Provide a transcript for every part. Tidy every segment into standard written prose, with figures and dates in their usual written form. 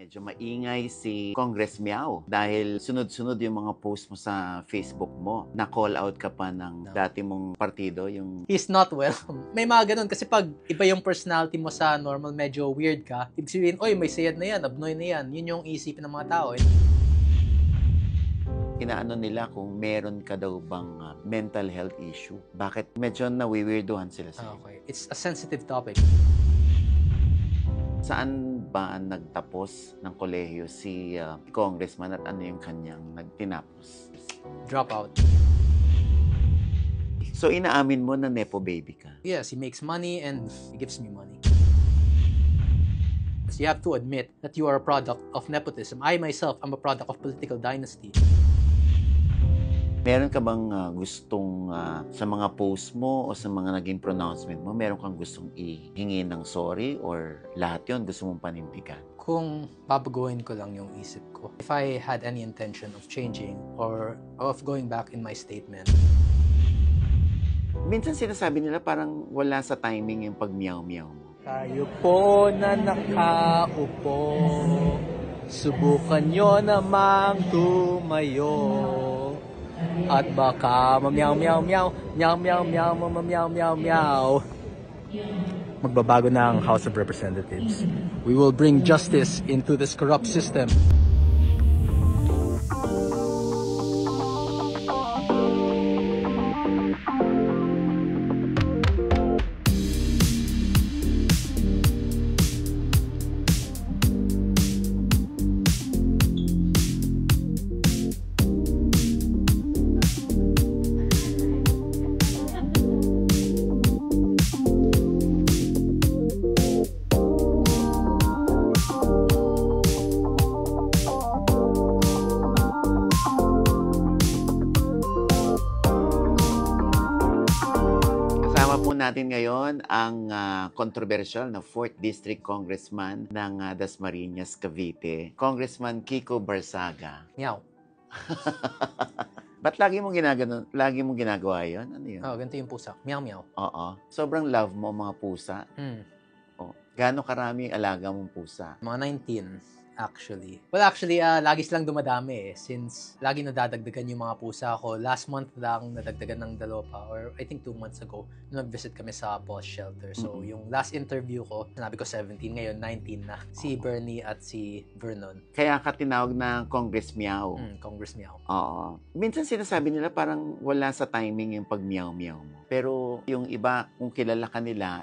medyo maingay si Congress Miao dahil sunod-sunod yung mga post mo sa Facebook mo. Na-call out ka pa ng dati mong partido, yung... He's not welcome. May mga ganun kasi pag iba yung personality mo sa normal, medyo weird ka, ibig sabihin, oy, may sayad na yan, abnoy na yan. Yun yung isipin ng mga tao. Inaano nila kung meron ka daw bang mental health issue. Bakit medyo nawiwirduhan sila sa'yo? Okay. It's a sensitive topic. Saan ba nagtapos ng kolehiyo si congressman at ano yung kanyang nagtinapos? Dropout. So inaamin mo na nepo baby ka? Yes, he makes money and he gives me money. So you have to admit that you are a product of nepotism. I myself am a product of political dynasty. Meron ka bang gustong sa mga post mo o sa mga naging pronouncement mo, meron kang gustong ihingi ng sorry or lahat yon gusto mong panindigan? Kung babaguhin ko lang yung isip ko, if I had any intention of changing or of going back in my statement. Minsan sinasabi nila parang wala sa timing yung pag-meow-meow mo. Tayo po na nakaupo, subukan nyo namang tumayo. At baka mamyaw-meow-meow, meow-meow-meow, mamyaw-meow-meow. Magbabago na ang House of Representatives. We will bring justice into this corrupt system. Natin ngayon ang controversial na 4th District Congressman ng Dasmariñas, Cavite, Congressman Kiko Barsaga. Meow. Ba't lagi mong ginagawa yun? Ano yun? Oh, ganito yung pusa. Meow, meow. Oo. Sobrang love mo mga pusa. Oh. Gaano karami ang alaga mong pusa? Mga 19. Actually. Well, actually, lagi silang dumadami since lagi nadadagdagan yung mga pusa ko. Last month lang nadagdagan ng 2 pa or I think 2 months ago nung nag-visit kami sa Paws Shelter. So, yung last interview ko, sinabi ko 17, ngayon 19 na. Si Bernie at si Vernon. Kaya ka tinawag na Congress Meow. Congress Meow. Oo. Minsan sinasabi nila parang wala sa timing yung pag-meow-meow mo. Pero yung iba, kung kilala ka nila,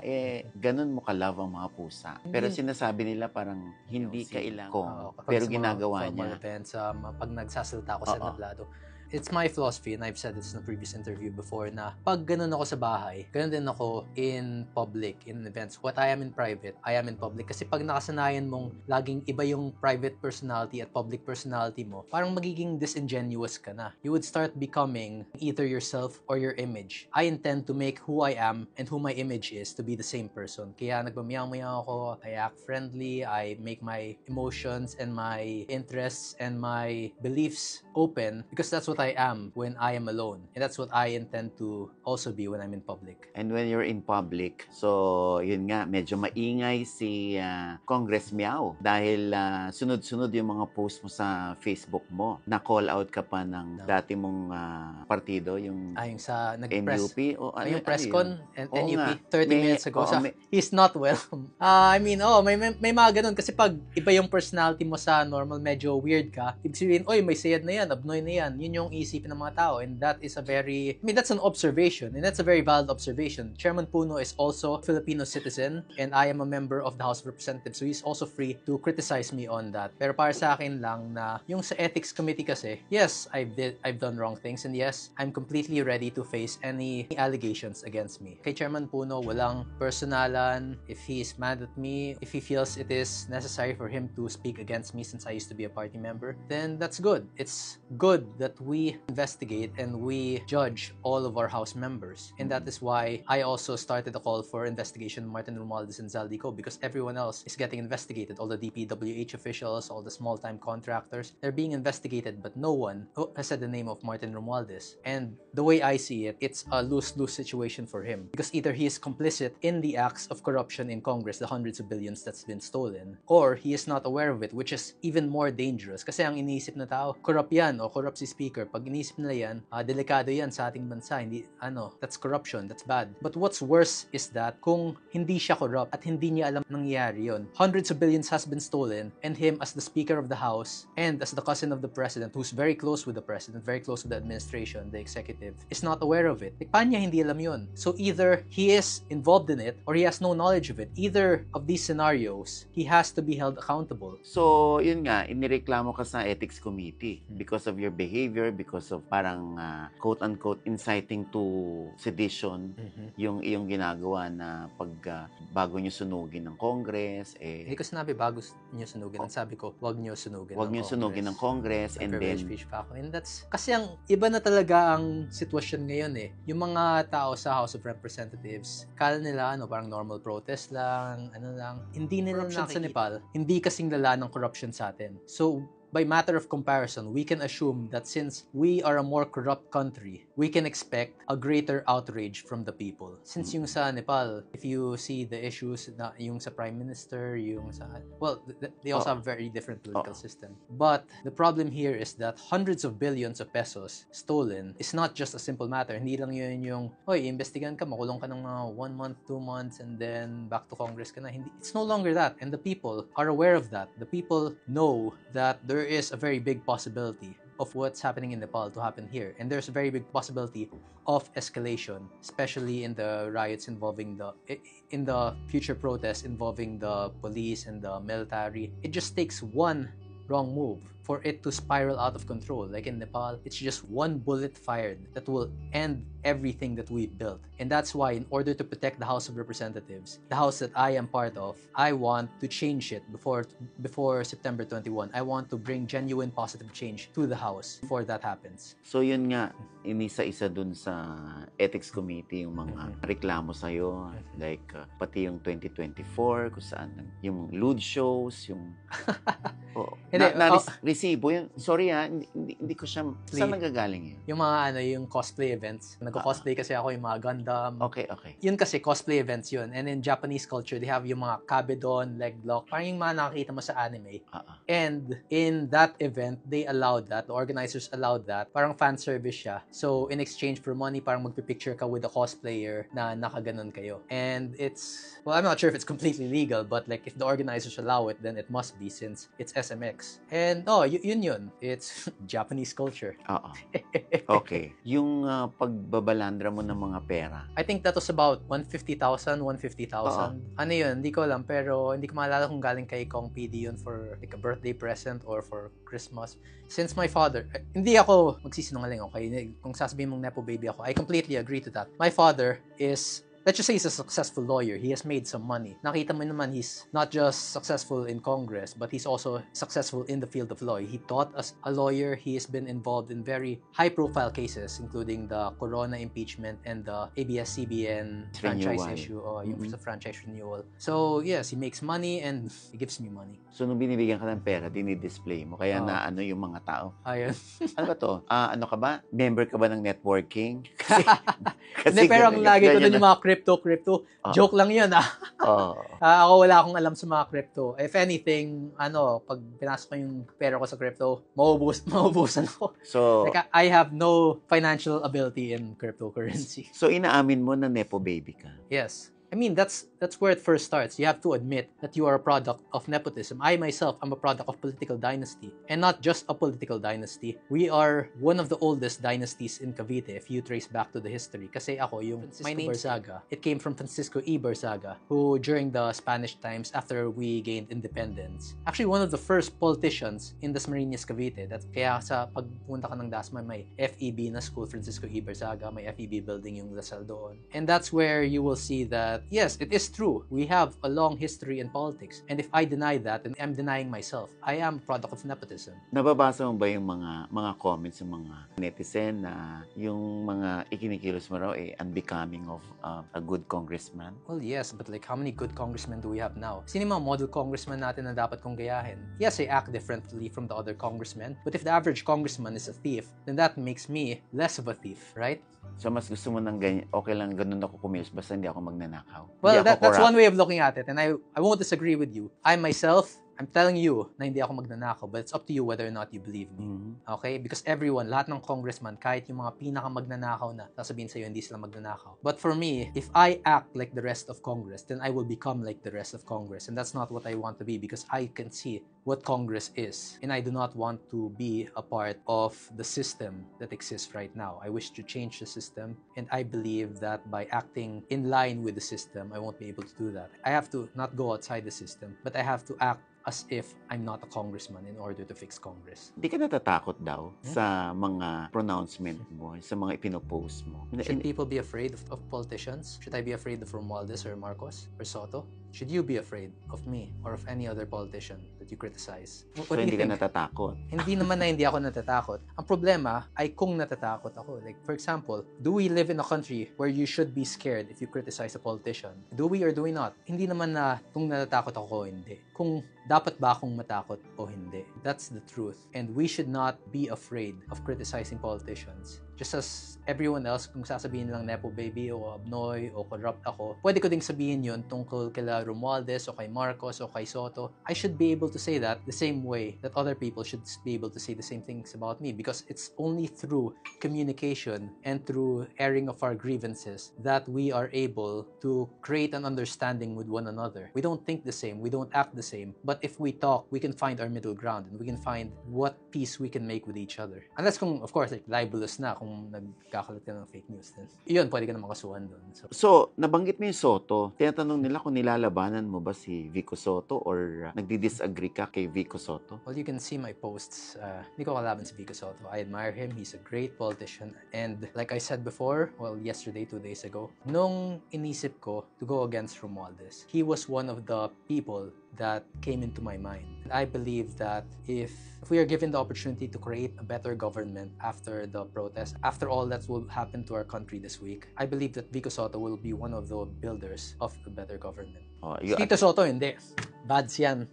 ganun mo ka-love ang mga pusa. Pero sinasabi nila parang hindi kailangan. Pero ginagawa niya. Events, pag nagsasalita ako sa tablado. It's my philosophy, and I've said this in a previous interview before, na pag ganun ako sa bahay, ganun din ako in public, in events. What I am in private, I am in public. Kasi pag nakasanayan mong laging iba yung private personality at public personality mo, parang magiging disingenuous ka na. You would start becoming either yourself or your image. I intend to make who I am and who my image is to be the same person. Kaya nagmamiyaw-miyaw ako, I act friendly, I make my emotions and my interests and my beliefs open because that's what I am when I am alone. And that's what I intend to also be when I'm in public. And when you're in public, so yun nga, medyo maingay si Congress Miao dahil sunod-sunod yung mga post mo sa Facebook mo. Na-call out ka pa ng dati mong partido, yung yung sa NUP? O, yung press con, NUP, 30 minutes ago. He's not welcome. May mga ganun kasi pag iba yung personality mo sa normal, medyo weird ka, ibig sabihin, oy, may sayad na yan, abnoy na yan. Yun yung isipin ng mga tao, and that is that's an observation, and that's a very valid observation. Chairman Puno is also a Filipino citizen, and I am a member of the House of Representatives, so he's also free to criticize me on that. Pero para sa akin lang na yung sa Ethics Committee kasi, yes, I've done wrong things, and yes, I'm completely ready to face any allegations against me. Kay Chairman Puno, walang personalan. If he is mad at me, if he feels it is necessary for him to speak against me since I used to be a party member, then that's good. It's good that we we investigate and we judge all of our House members. And that is why I also started a call for investigation of Martin Romualdez and Zaldico, because everyone else is getting investigated. All the DPWH officials, all the small-time contractors, they're being investigated, but no one has said the name of Martin Romualdez. And the way I see it, it's a lose-lose situation for him, because either he is complicit in the acts of corruption in Congress, the hundreds of billions that's been stolen, or he is not aware of it, which is even more dangerous. Kasi ang iniisip na tao, corrupt yan o corrupt si speaker. Pag iniisip nila yan, delikado yan sa ating bansa. Hindi, that's corruption, that's bad. But what's worse is that kung hindi siya corrupt at hindi niya alam nangyayari yun, hundreds of billions has been stolen, and him as the Speaker of the House and as the cousin of the President, who's very close with the President, very close with the administration, the executive, is not aware of it. Like, paano niya hindi alam yun? So either he is involved in it or he has no knowledge of it. Either of these scenarios, he has to be held accountable. So, yun nga, inireklamo ka sa Ethics Committee because of your behavior, because of parang quote-unquote inciting to sedition, yung iyong ginagawa na pag bago nyo sunugin ng Congress, Hindi ko sinabi bago nyo sunugin. Ang sabi ko, wag nyo sunugin wag nyo sunugin ng Congress, and then speech pa ako. And that's, kasi ang iba na talaga ang sitwasyon ngayon eh. Yung mga tao sa House of Representatives, kala nila, parang normal protest lang, hindi nila corruption sa Nepal, hindi kasing lala ng corruption sa atin. So, by matter of comparison, we can assume that since we are a more corrupt country, we can expect a greater outrage from the people. Since yung sa Nepal, if you see the issues na yung sa Prime Minister, yung sa... Well, they also have a very different political system. But the problem here is that hundreds of billions of pesos stolen is not just a simple matter. Hindi lang yun yung, iimbestigahan ka, makulong ka ng 1 month, 2 months, and then back to Congress ka na. Hindi, it's no longer that. And the people are aware of that. The people know that there is a very big possibility of what's happening in Nepal to happen here. And there's a very big possibility of escalation, especially in the riots involving in the future protests involving the police and the military. It just takes one wrong move for it to spiral out of control. Like in Nepal, it's just one bullet fired that will end everything that we've built. And that's why, in order to protect the House of Representatives, the House that I am part of, I want to change it before September 21. I want to bring genuine positive change to the House before that happens. So yun nga, inisa-isa dun sa Ethics Committee yung mga reklamo sa'yo, like pati yung 2024, kung saan yung lewd shows, yung resibo yun. Sorry hindi ko siya, saan nagagaling yun? Yung mga yung cosplay events. Nagko-cosplay kasi ako yung mga Gundam. Okay. Yun kasi cosplay events yun. And in Japanese culture, they have yung mga kabedon, leg lock, parang yung mga nakakita mo sa anime. And in that event, they allowed that. The organizers allowed that. Parang fan service siya. So, in exchange for money, parang magpipicture ka with a cosplayer na nakaganon kayo. And it's, well, I'm not sure if it's completely legal, but like if the organizers allow it, then it must be since it's SMX. And, yun. It's Japanese culture. Okay. Yung pagbabalandra mo ng mga pera. I think that was about 150,000. Ano yun? Hindi ko alam, pero hindi ko maalala kung galing kay Kong PD yun for like a birthday present or for Christmas. Since my father, hindi ako magsisinungaling, okay? Kung sasabihin mong Nepo baby ako, I completely agree to that. My father is, let's just say he's a successful lawyer. He has made some money. Nakita mo naman, he's not just successful in Congress, but he's also successful in the field of law. He taught as a lawyer. He has been involved in very high-profile cases, including the Corona impeachment and the ABS-CBN franchise issue, yung sa franchise renewal. So, yes, he makes money and he gives me money. So, nung binibigyan ka ng pera, dinidisplay mo. Kaya na yung mga tao. Ayun. Ano ba to? Ano ka ba? Member ka ba ng networking? Hindi, pero ang lagi ko dun yung mga crypto. Joke lang yun, ako wala akong alam sa mga crypto. If anything, pag pinasok ko yung pera ko sa crypto, maubusan ako. So, like, I have no financial ability in cryptocurrency. So, inaamin mo na Nepo baby ka? Yes. I mean, that's where it first starts. You have to admit that you are a product of nepotism. I myself am a product of political dynasty. And not just a political dynasty. We are one of the oldest dynasties in Cavite if you trace back to the history. Kasi ako, yung my name Barzaga, it came from Francisco E. Barzaga, who during the Spanish times, after we gained independence, actually one of the first politicians in Dasmariñas, Cavite. Kaya sa pagpunta ka ng Dasma, may FEB na school, Francisco E. Barzaga, may FEB building yung Lasal doon. And that's where you will see that But yes, it is true. We have a long history in politics. And if I deny that, then I'm denying myself. I am a product of nepotism. Nababasa mo ba yung mga comments ng mga netizen na yung mga ikinikilos mo raw unbecoming of a good congressman? Well, yes, but like how many good congressmen do we have now? Sino yung mga model congressman natin na dapat kong gayahin? Yes, I act differently from the other congressmen. But if the average congressman is a thief, then that makes me less of a thief, right? So, mas gusto mo ng ganyan, okay lang, ganun ako kumilos, basta hindi ako magnanakaw. Well, Hindi ako that's corrupt. one way of looking at it, and I won't disagree with you. I myself, I'm telling you na hindi ako magnanakaw, but it's up to you whether or not you believe me. Okay? Because everyone, lahat ng congressman, kahit yung mga pinaka-magnanakaw na, sasabihin sa'yo, hindi sila magnanakaw. But for me, if I act like the rest of Congress, then I will become like the rest of Congress. And that's not what I want to be because I can see what Congress is. And I do not want to be a part of the system that exists right now. I wish to change the system, and I believe that by acting in line with the system, I won't be able to do that. I have to not go outside the system, but I have to act as if I'm not a congressman in order to fix Congress. Hindi ka natatakot daw sa mga pronouncement mo, sa mga ipinopost mo? Should people be afraid of politicians? Should I be afraid of Romualdez or Marcos or Soto? Should you be afraid of me or of any other politician that you criticize? So, What do you hindi ka think? natatakot? Hindi naman na hindi ako natatakot. Ang problema ay kung natatakot ako. Like, for example, do we live in a country where you should be scared if you criticize a politician? Do we or do we not? Hindi naman na kung natatakot ako o hindi. Kung dapat ba akong matakot o hindi. That's the truth. And we should not be afraid of criticizing politicians. Just as everyone else, kung sasabihin lang Nepo baby o abnoy o corrupt ako, pwede ko ding sabihin yun tungkol kila Romualdez o kay Marcos o kay Soto. I should be able to say that the same way that other people should be able to say the same things about me because it's only through communication and through airing of our grievances that we are able to create an understanding with one another. We don't think the same, we don't act the same, but if we talk, we can find our middle ground and we can find what peace we can make with each other. Unless kung, of course, like libelous na, kung nagkakalat ka ng fake news, then yun, pwede ka na makasuhan doon. So, nabanggit mo yung Soto. Tinatanong nila kung nilalabanan mo ba si Vico Soto or nagdi-disagree ka kay Vico Soto? Well, you can see my posts. Hindi ko kalaban si Vico Soto. I admire him. He's a great politician. And like I said before, well, yesterday, 2 days ago, nung inisip ko to go against Romualdez, he was one of the people that came into my mind. I believe that if we are given the opportunity to create a better government after the protest, after all that will happen to our country this week, I believe that Vico Soto will be one of the builders of a better government. Si Tito Soto, hindi. Bads yan.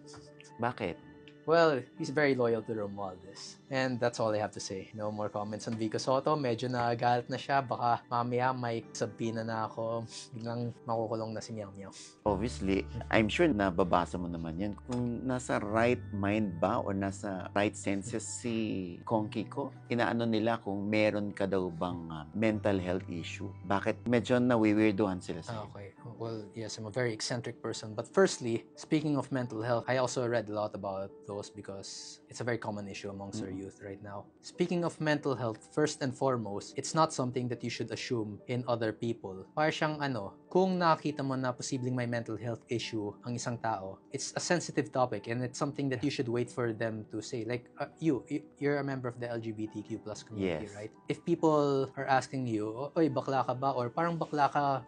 Bakit? Well, he's very loyal to Romualdez. And that's all I have to say. No more comments on Vico Soto. Medyo nagalit na siya. Baka mamaya may sabihin na ako. Biglang makukulong na si Meow Meow. Obviously, I'm sure nababasa mo naman yan. Kung nasa right mind ba or nasa right senses si Kong Kiko, inaano nila kung meron ka daw bang mental health issue. Bakit medyo nawiwirduhan sila sa'yo? Okay. Well, yes, I'm a very eccentric person. But firstly, speaking of mental health, I also read a lot about those because it's a very common issue amongst our youth right now. Speaking of mental health, first and foremost, it's not something that you should assume in other people. Para siyang kung nakita mo na posibleng may mental health issue ang isang tao, it's a sensitive topic and it's something that you should wait for them to say. Like, you're a member of the LGBTQ plus community, Yes. right? If people are asking you, oy, bakla ka ba? Or parang bakla ka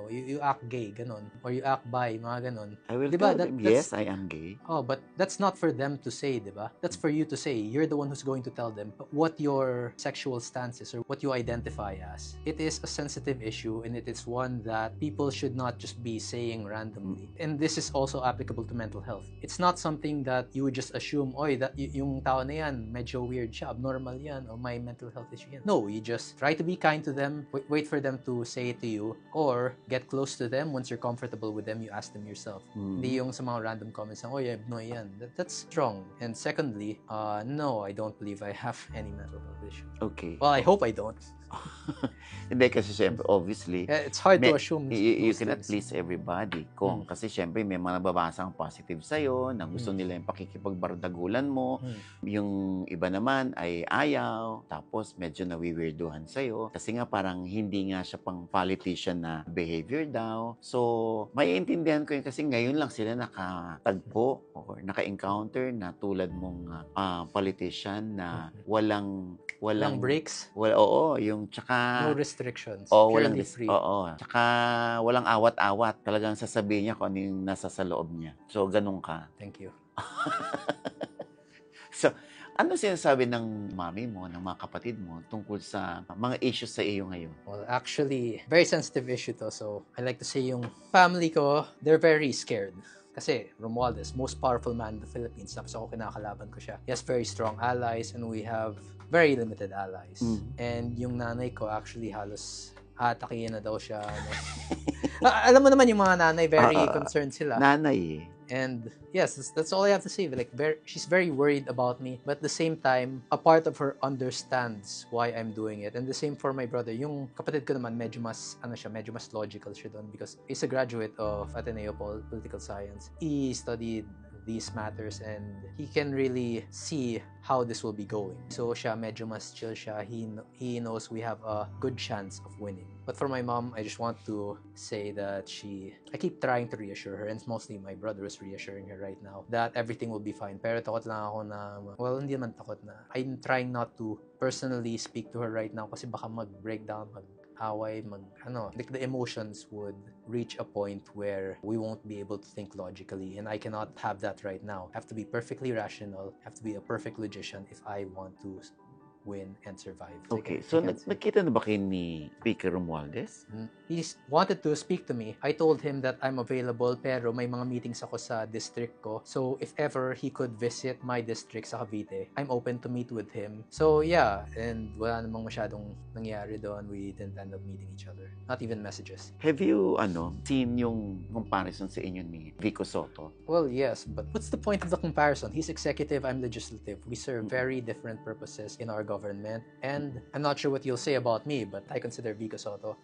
you act gay, ganon. Or you act bi, mga ganon. I will Diba, tell them, yes, I am gay. Oh, but that's not for them to say, diba? That's for you to say. You're the one who's going to tell them what your sexual stance is or what you identify as. It is a sensitive issue and it is one that people should not just be saying randomly. And this is also applicable to mental health. It's not something that you would just assume, oy, that yung tao na yan, medyo weird siya, abnormal yan, or may mental health issue yan. No, you just try to be kind to them, wait for them to say it to you, or get close to them. Once you're comfortable with them, you ask them yourself. Hindi yung sa mga random comments na, oy, abnoy yan. That's strong. And secondly, no, I don't believe I have any mental health issue. Okay. Well, I hope I don't. Hindi kasi syempre, obviously, It's hard to assume. you those cannot things. please everybody. Kasi syempre, may mga nababasang positive sa'yo na gusto nila yung pakikipagbardagulan mo. Yung iba naman ay ayaw. Tapos medyo nawiwirduhan sa'yo. Kasi nga parang hindi nga siya pang politician na behavior daw. So, maiintindihan ko yun kasi ngayon lang sila nakatagpo or naka-encounter na tulad mong politician na walang Walang breaks. oo, yung yung tsaka No restrictions. walang Purely free. Tsaka walang awat-awat. Talagang sasabihin niya kung ano yung nasa sa loob niya. So, ganun ka. Thank you. So, ano sinasabi ng mami mo, ng mga kapatid mo tungkol sa mga issues sa iyo ngayon? Well, actually, very sensitive issue to. So, I like to say yung family ko, they're very scared. Kasi Romualdez, most powerful man in the Philippines. Tapos ako kinakalaban ko siya. He has very strong allies and we have very limited allies. And yung nanay ko actually halos atakihin na daw siya. Alam mo naman yung mga nanay, very concerned sila. Nanay And yes, that's all I have to say. Like, she's very worried about me, but at the same time, a part of her understands why I'm doing it. And the same for my brother. Yung kapatid ko naman, medyo mas logical siya doon because he's a graduate of Ateneo Political Science. He studied these matters and he can really see how this will be going. So siya medyo mas chill siya. He knows we have a good chance of winning. But for my mom, I just want to say that I keep trying to reassure her, and mostly my brother is reassuring her right now that everything will be fine. Pero takot lang ako na, well, hindi naman takot na. I'm trying not to personally speak to her right now kasi baka mag-breakdown, away, like the emotions would reach a point where we won't be able to think logically, and I cannot have that right now. I have to be perfectly rational, I have to be a perfect logician if I want to win and survive. Okay, so nakita na ba kayo ni Speaker Romualdez? He wanted to speak to me. I told him that I'm available pero may mga meetings ako sa district ko. So if ever he could visit my district sa Cavite, I'm open to meet with him. So yeah, and wala namang masyadong nangyari doon. We didn't end up meeting each other. Not even messages. Have you seen yung comparison sa inyo ni Vico Sotto? Well, yes, but what's the point of the comparison? He's executive, I'm legislative. We serve very different purposes in our government, and I'm not sure what you'll say about me, but I consider Vico Sotto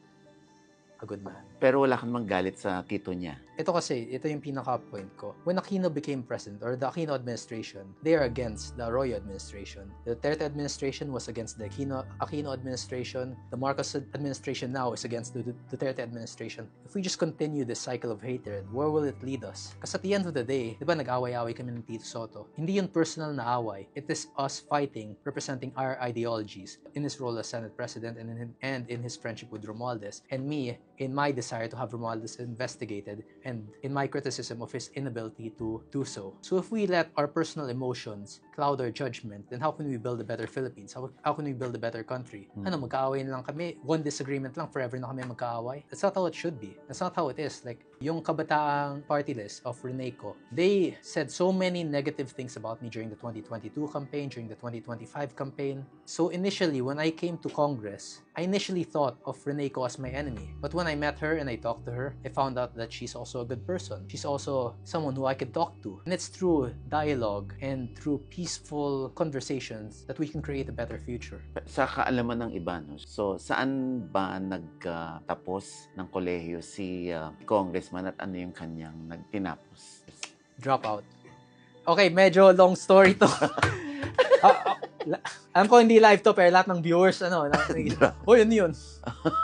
a good man. Pero wala kang galit sa tito niya. Ito yung pinaka-point ko. When Aquino became president, or the Aquino administration, they are against the Arroyo administration. The Duterte administration was against the Aquino administration. The Marcos administration now is against the Duterte administration. If we just continue this cycle of hatred, where will it lead us? Kasi at the end of the day, di ba nag-away-away kami ng Tito Sotto? Hindi yun personal na away. It is us fighting, representing our ideologies in his role as Senate President and in his friendship with Romualdez. And me, in my desire to have Romualdez investigated and in my criticism of his inability to do so. So if we let our personal emotions cloud our judgment, then how can we build a better Philippines? How can we build a better country? Magkaaway na lang kami, one disagreement lang, forever na kami magkaaway? That's not how it should be. That's not how it is. Like, yung kabataang party list of Reneco, they said so many negative things about me during the 2022 campaign, during the 2025 campaign. So initially, when I came to Congress, I initially thought of Reneco as my enemy. But when I met her and I talked to her, I found out that she's also a good person. She's also someone who I could talk to. And it's through dialogue and through peaceful conversations that we can create a better future. Sa kaalaman ng iba, so saan ba nagtapos ng kolehiyo si Congressman at ano yung kanyang nagtinapos? Dropout. Okay, medyo long story to. Alam ko hindi live to, pero lahat ng viewers, yun.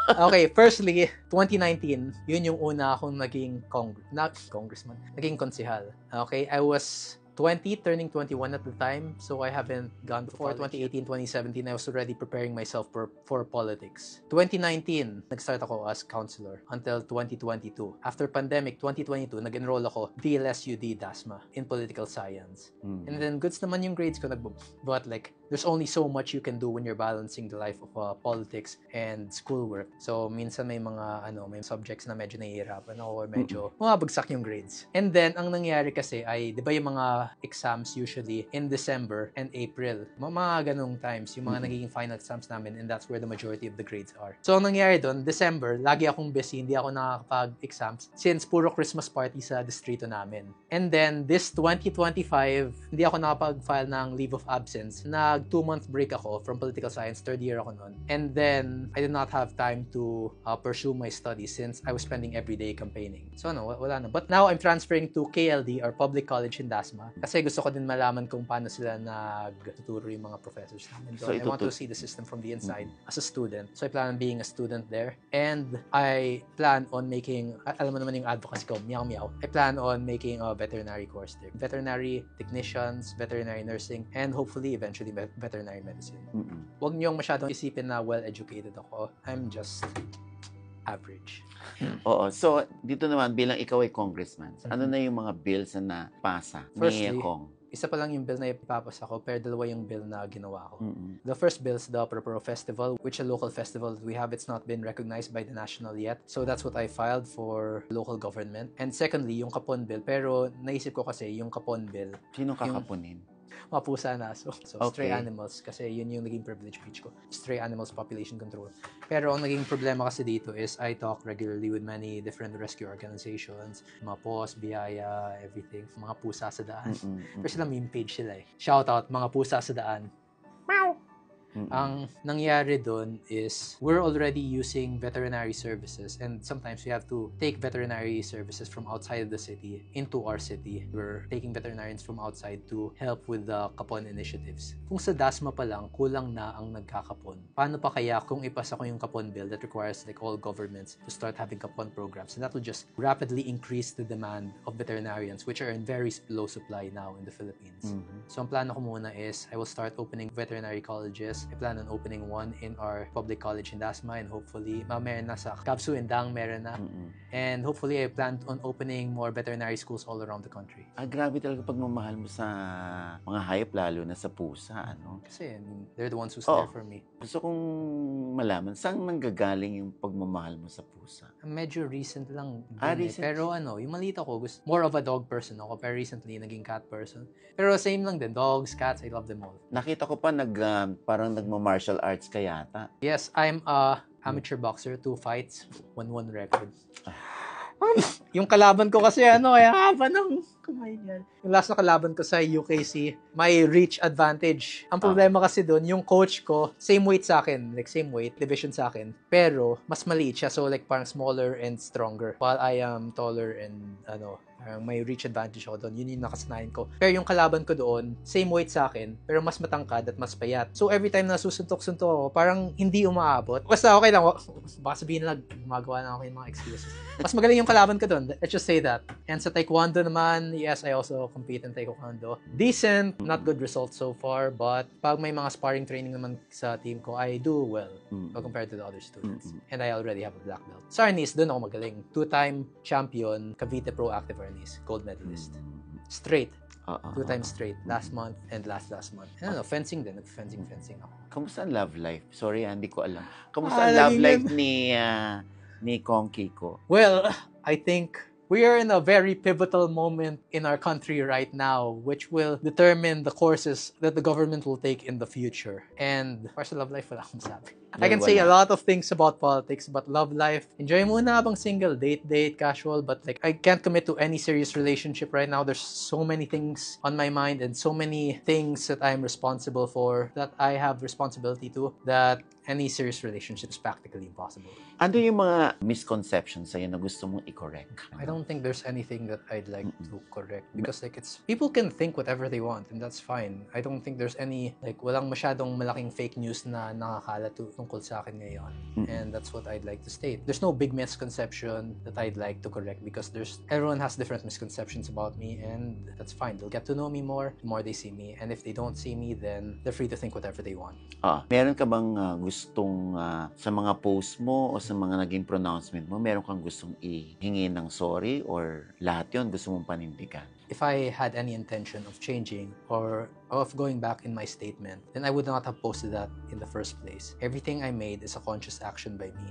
Okay, firstly, 2019, yun yung una akong naging congressman, naging konsehal. Okay, I was 20, turning 21 at the time, so I haven't gone before 2018, 2017. I was already preparing myself for politics. 2019, nag-start ako as counselor until 2022. After pandemic, 2022, nag-enroll ako DLSUD DASMA in political science. And then goods naman yung grades ko, but like, there's only so much you can do when you're balancing the life of politics and schoolwork. So minsan may mga may subjects na medyo nahihirapan ako or medyo mabagsak yung grades. And then ang nangyari kasi ay 'di ba yung mga exams usually in December and April. Mga ganung times yung mga nagiging final exams namin, and that's where the majority of the grades are. So ang nangyari doon, December, lagi akong busy, hindi ako nakakapag-exams since puro Christmas party sa distrito namin. And then this 2025, hindi ako nakapag-file ng leave of absence. 2-month break ako from political science, third year ako noon. And then, I did not have time to pursue my studies since I was spending every day campaigning. So wala na. But now, I'm transferring to KLD, or Public College in Dasma. Kasi gusto ko din malaman kung paano sila nagtuturo yung mga professors namin doon. So, I want to see the system from the inside as a student. So I plan on being a student there. And I plan on making, alam mo naman yung advocacy ko, meow meow. I plan on making a veterinary course there. Veterinary technicians, veterinary nursing, and hopefully eventually veterinary medicine. Huwag niyong masyadong isipin na well-educated ako. I'm just average. Oo. So, dito naman, bilang ikaw ay congressman, ano na yung mga bills na napasa ni Firstly, Kong? Isa pa lang yung bill na ipapasa ko, pero dalawa yung bill na ginawa ko. The first bill is the Proporo Festival, which is a local festival that we have. It's not been recognized by the national yet. So that's what I filed for local government. And secondly, yung Kapon bill. Pero naisip ko kasi yung Kapon bill, Sino kakapunin? mga pusa na. So Okay. stray animals. Kasi yun yung naging privilege speech ko. Stray animals population control. Pero ang naging problema kasi dito is I talk regularly with many different rescue organizations. Mga POS, Biyaya, everything. Mga pusa sa daan. Pero sila meme page sila eh. Shout out, mga pusa sa daan. Meow! Ang nangyari doon is we're already using veterinary services and sometimes we have to take veterinary services from outside of the city into our city. We're taking veterinarians from outside to help with the Kapon initiatives. Kung sa DASMA pa lang, kulang na ang nagkakapon. Paano pa kaya kung ipasa ko yung Kapon bill that requires like all governments to start having Kapon programs, and that will just rapidly increase the demand of veterinarians, which are in very low supply now in the Philippines. So ang plano ko muna is I will start opening veterinary colleges. I plan on opening one in our public college in Dasma, and hopefully meron na sa Kapsu Indang, meron na. And hopefully I plan on opening more veterinary schools all around the country. Grabe talaga pagmamahal mo sa mga hayop, lalo na sa pusa, ano? Kasi I mean, they're the ones who's there for me. Gusto kong malaman, saan nanggagaling yung pagmamahal mo sa pusa? Medyo recent lang din Recent? Pero ano, yung maliit ako, more of a dog person ako. Pero recently, naging cat person. Pero same lang din, dogs, cats, I love them all. Nakita ko pa parang nagma-martial arts ka yata. Yes, I'm a amateur boxer, 2 fights, 1-1 record. Yung kalaban ko kasi kaya haba ng kamay niyan. Yung last na kalaban ko sa UKC, may reach advantage. Ang problema kasi doon, yung coach ko, same weight sa akin, like same weight, division sa akin, pero mas maliit siya, so like parang smaller and stronger. While I am taller and may reach advantage ako doon. Yun yung nakasanayan ko. Pero yung kalaban ko doon, same weight sa akin, pero mas matangkad at mas payat. So every time na susuntok-suntok ako, parang hindi umaabot. Basta okay lang. Baka sabihin na gumagawa na ako yung mga excuses. Mas magaling yung kalaban ko doon. Let's just say that. And sa Taekwondo naman, yes, I also compete in Taekwondo. Decent, not good results so far, but pag may mga sparring training naman sa team ko, I do well compared to the other students. And I already have a black belt. Sa Arnis, doon ako magaling. 2-time champion, Cavite Pro Active Arnis, gold medalist. Straight. 2 times straight. Last month and last month. And fencing din. Fencing ako. Kamusta ang love life? Sorry, hindi ko alam. Kamusta ang love life ni Kong Kiko? Well, I think we are in a very pivotal moment in our country right now, which will determine the courses that the government will take in the future. And para sa love life, wala akong sabi. I can say a lot of things about politics, but love life, enjoy muna habang single, date, casual, but like I can't commit to any serious relationship right now. There's so many things on my mind and so many things that I'm responsible for, that I have responsibility to, that any serious relationship is practically impossible. Ano yung mga misconceptions sa'yo na gusto mong i-correct? I don't think there's anything that I'd like to correct, because like people can think whatever they want and that's fine. I don't think there's any walang masyadong malaking fake news na nakakalat tungkol sa akin ngayon. And that's what I'd like to state. There's no big misconception that I'd like to correct, because everyone has different misconceptions about me, and that's fine. They'll get to know me more the more they see me, and if they don't see me, then they're free to think whatever they want. Meron ka bang gustong sa mga post mo o sa mga naging pronouncement mo, meron kang gustong ihingi ng sorry, or lahat yon gusto mong panindigan? If I had any intention of changing or of going back in my statement, then I would not have posted that in the first place. Everything I made is a conscious action by me.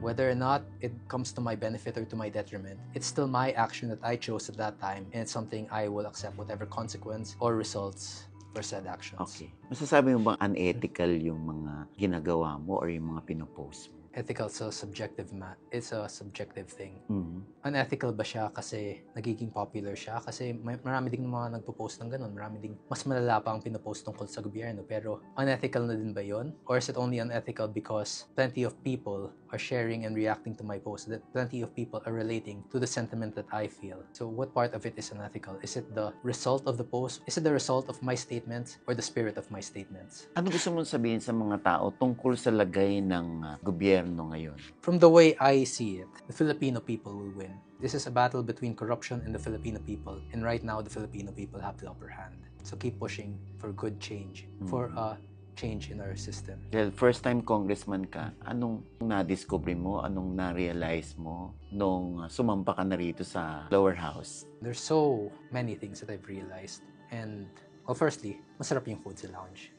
Whether or not it comes to my benefit or to my detriment, it's still my action that I chose at that time, and it's something I will accept whatever consequence or results for said actions. Okay. Masasabi mo bang unethical yung mga ginagawa mo or yung mga pinopost mo? Ethical is a subjective it's a subjective thing. Mhm. Unethical ba siya kasi nagiging popular siya? Kasi marami ding mga nagpo-post ng ganun. Marami ding mas malala pa ang pinopost tungkol sa gobyerno. Pero unethical na din ba yun? Or is it only unethical because plenty of people are sharing and reacting to my post, that plenty of people are relating to the sentiment that I feel? So what part of it is unethical? Is it the result of the post? Is it the result of my statements or the spirit of my statements? Ano gusto mong sabihin sa mga tao tungkol sa lagay ng gobyerno ngayon? From the way I see it, the Filipino people will win. This is a battle between corruption and the Filipino people. And right now, the Filipino people have the upper hand. So keep pushing for good change, for a change in our system. Well, first time congressman ka, anong na-discover mo, anong na-realize mo nung sumampa ka na rito sa lower house? There's so many things that I've realized. And, well, firstly, masarap yung food sa lounge.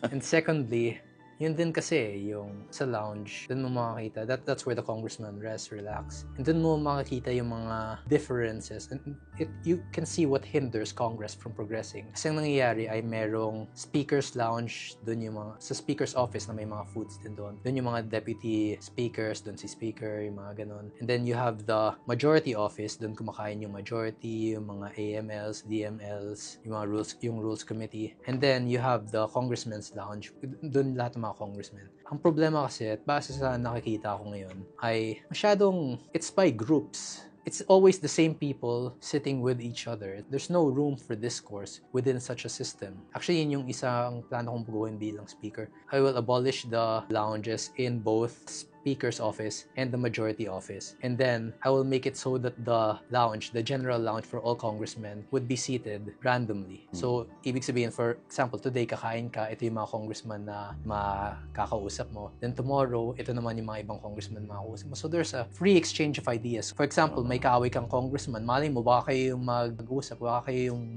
And secondly, yun din kasi, yung sa lounge, dun mo makakita, that's where the congressman rests, relax. And dun mo makakita yung mga differences. And you can see what hinders Congress from progressing. Kasi ang nangyayari ay merong speaker's lounge, dun yung mga, sa speaker's office na may mga foods din doon. Dun yung mga deputy speakers, dun si speaker, yung mga ganun. And then you have the majority office, dun kumakain yung majority, yung mga AMLs, DMLs, yung rules committee. And then you have the congressman's lounge, dun lahat ng mga congressmen. Ang problema kasi, at base sa nakikita ko ngayon, ay masyadong, it's by groups. It's always the same people sitting with each other. There's no room for discourse within such a system. Actually, yun yung isang plano kong gawin bilang speaker. I will abolish the lounges in both speaker's office and the majority office. And then, I will make it so that the lounge, the general lounge for all congressmen would be seated randomly. So, ibig sabihin, for example, today kakain ka, ito yung mga congressman na makakausap mo. Then tomorrow, ito naman yung mga ibang congressman na makakausap mo. So, there's a free exchange of ideas. For example, may kaaway kang congressman, malay mo, baka kayo yung mag-usap, baka kayo yung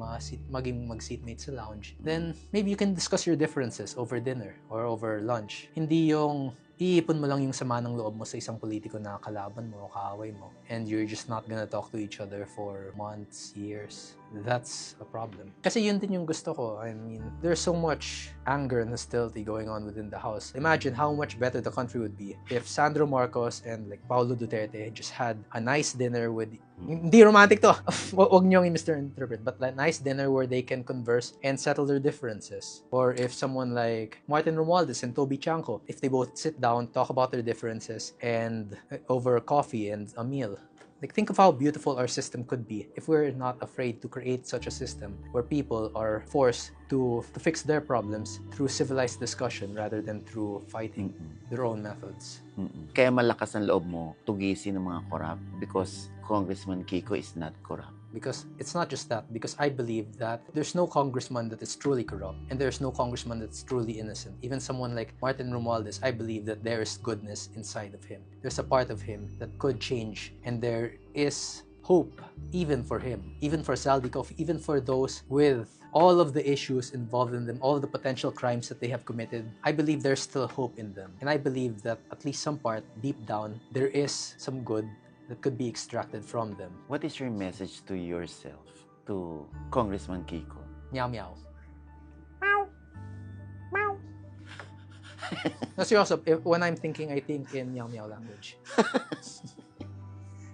maging mag-seatmate sa lounge. Then, maybe you can discuss your differences over dinner or over lunch. Hindi yung iipon mo lang yung sama ng loob mo sa isang politiko na kalaban mo o kaaway mo, and you're just not gonna talk to each other for months, years. That's a problem. Kasi yun din yung gusto ko. I mean, there's so much anger and hostility going on within the house. Imagine how much better the country would be if Sandro Marcos and like Paulo Duterte just had a nice dinner with, hindi romantic to, wag niyong misinterpret, but like nice dinner where they can converse and settle their differences. Or if someone like Martin Romualdez and Toby Chanco, if they both sit down, talk about their differences and over coffee and a meal. Like, think of how beautiful our system could be if we're not afraid to create such a system where people are forced to fix their problems through civilized discussion rather than through fighting their own methods. Kaya malakas ang loob mo tugisin ng mga corrupt because Congressman Kiko is not corrupt. Because it's not just that, because I believe that there's no congressman that is truly corrupt, and there's no congressman that's truly innocent. Even someone like Martin Romualdez, I believe that there is goodness inside of him. There's a part of him that could change, and there is hope even for him, even for Zaldikov, even for those with all of the issues involved in them, all of the potential crimes that they have committed. I believe there's still hope in them. And I believe that at least some part, deep down, there is some good that could be extracted from them. What is your message to yourself, to Congressman Kiko? Meow meow. Meow. Meow. No, seriously, when I'm thinking, I think in meow meow language.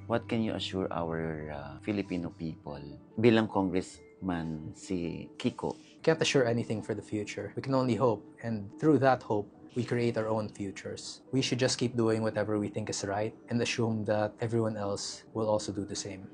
What can you assure our Filipino people bilang congressman si Kiko? Can't assure anything for the future. We can only hope, and through that hope, we create our own futures. We should just keep doing whatever we think is right and assume that everyone else will also do the same.